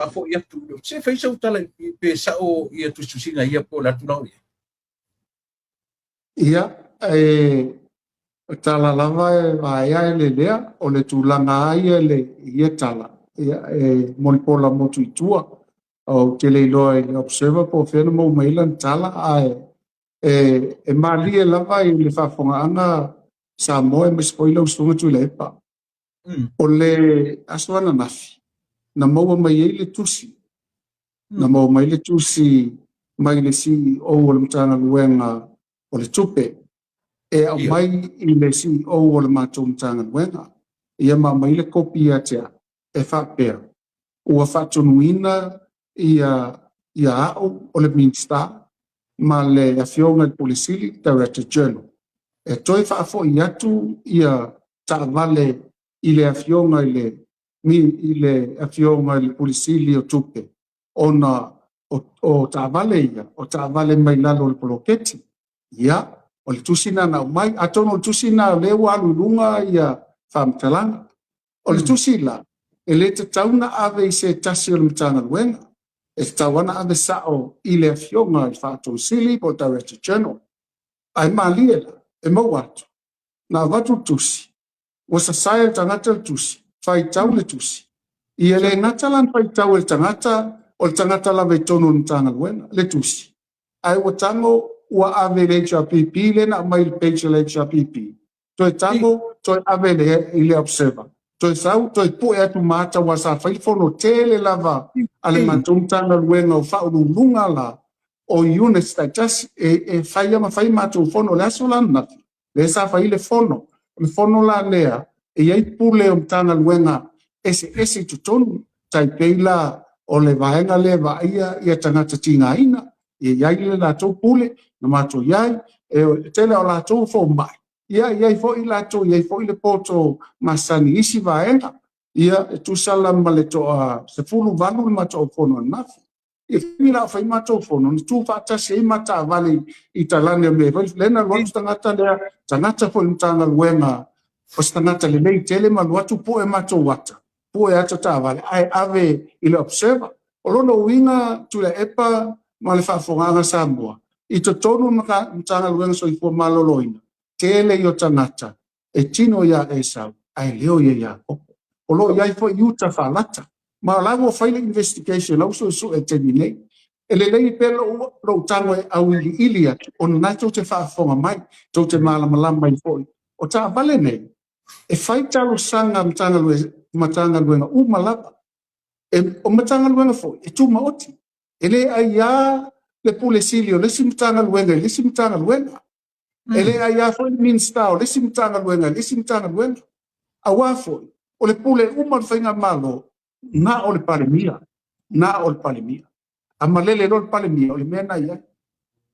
afo ia tu se fai sa utala pe sa o ia tu susinga ia po la tu nau ia tala lava aia le lea o le tūlanga aia le ia tala ia monipola mo tuitua o te leiloa i le observer po whena mo mailan tala e malie lava i le whafongaanga sa moe me spoila ustunga tu le epa o le aswana nafi na maua mai ei le tusi na maua mai le tusi mai le si o le mtanga luenga o le tupe e au mai i le si o le mātou mtanga luenga ia mai le kopi a tea e whapea ua whatunuina ia au o le minsta ma le awhionga i polisili Director General e toi whaafo i atu ia taavale i le awhionga i le awhionga i le polisili o tupe ona o taavale ia o taavale mai lalo le poloketi ia o le tusina na mai atono le tusina le walulunga ia whamtalanga o le tusila e le te tauna ave i se tasi o le mtanga luenga e te tawana ave sao i le awhionga i whaatou sili po Director General ai maliela e mau atu na watu tusi o sa saia tangata le tusi fai tau le tusi i ele ngata lan fai tau le tangata o le tangata la veitono le mtanga luenga le tusi ai o tango ua ave le HRPP le na mai le page le HRPP toi tango toi ave le i le observer toi sau toi pu e atu mata wa sa fai fono tele lava ale matumtanga luenga o whaurulunga la o units that just e fai ama fai matu fono le aso lana le sa fai le fono la lea e iai pule o mtanga luenga ese tutonu tai peila o le vaenga le ia tangata tinga ina iai le latou pule na matou iai e tele o latou fo mai iai fo i latou iai fo i le poto masani isi vaenga ia e tusala ma le toa se fulu valu le matou fono nafi e fila fai matou fono ni tu fatasi i mata vale i talane me vai lena lo tangata le tangata fo mtanga luenga o tangata le nei tele ma lo atu po e matou wata po e ata ta vale ai ave i le observer o lono winga tu le epa ma le whaafonganga Samoa. I to tonu mtanga luenga so i fua maloloina. Tele i o tangata. E tino ia e sau. Ai leo ia koko. O lo ia i fua iuta whalata. Ma lago faile investigation lau so e termine. E le lei pelo lo tango e au ili ili atu. O nai tau te whaafonga mai. Tau te malamalama i foi. O ta vale nei. E fai talo sanga mtanga luenga umalapa. E o mtanga luenga foi. E tu maoti. Ele aia le pule silio le simtanga luenga le simtanga luenga ele aia foi minsta le simtanga luenga le simtanga luenga awa foi o le pule uma fainga malo na o le palemia amalele lo le palemia o le mena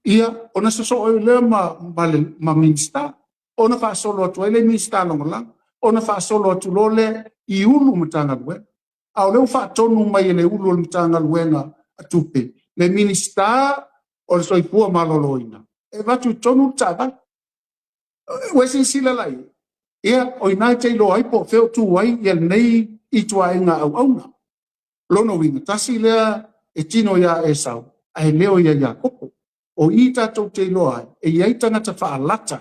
ia ona so le ma minsta ona fa solo to ele minsta no la ona fa solo to lole I ulu mtanga luenga au le fa tonu mai le ulu mtanga luenga atupe le minista o le soifua maloloina e vatu tonu tava wesi sila lai ia o ina te lo ai po feo tu ai ia nei I tua inga au auna lono winga tasi lea e tino ia e sau ai leo ia koko o I tatou te lo ai e iai tangata whaalata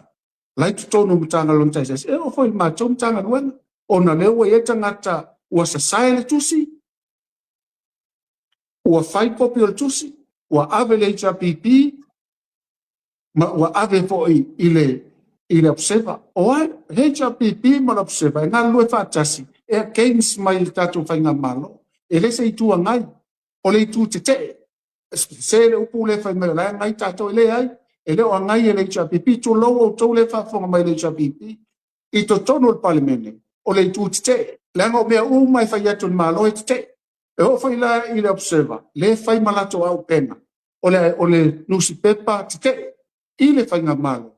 lai tu tonu mtanga lonta isa e o foi matou mtanga luenga o na leo e tangata ua sasai le tusi ua fai kopi o le tusi ua ave le HRPP ma ua ave fo I le observer o ai HRPP ma le observer ngā lue whātasi e Keynes mai le tātou whainga malo e le se I tua ngai o le I tu te se le upu le whainga lai ngai tātou le ai e le o ngai e le HRPP tu lau o tau le whaafonga mai le HRPP I to tono le palimene o le I tu te le anga o mea mai whai atu le malo e te e o fai la I le observer le fai malato au pena o le newspaper te I le fai ngā malo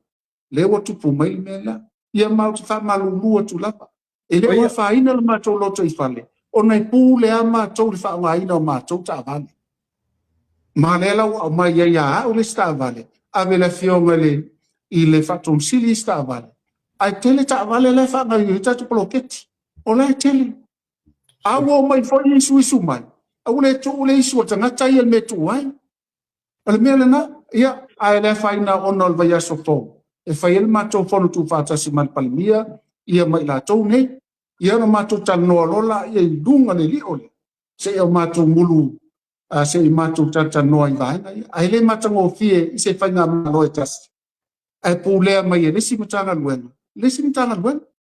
le o tupu mai mela ia mau te wha malu lua tu lapa e le o wha ina le matou loto I fale o nei pū le a matou le wha ngā ina o matou ta vale ma le lau au mai ia o le sta vale ave le fionga le I le whatum sili sta vale ai tele ta vale le wha ngā I tatu poloketi o le tele awo mai foi isu mai au le tu le isu tanga tai el me tu ai al me na ia ai le fai na onol va ya so fo e fai el ma to fo tu fa ta si man palmia ia mai la to ne ia no ma to tal no lola ia dunga ne li ole se o ma to mulu se i ma to tal no ai vai ai le ma tango fie i se fai na ma lo tas ai pu le mai le si mutanga luen le si mutanga luen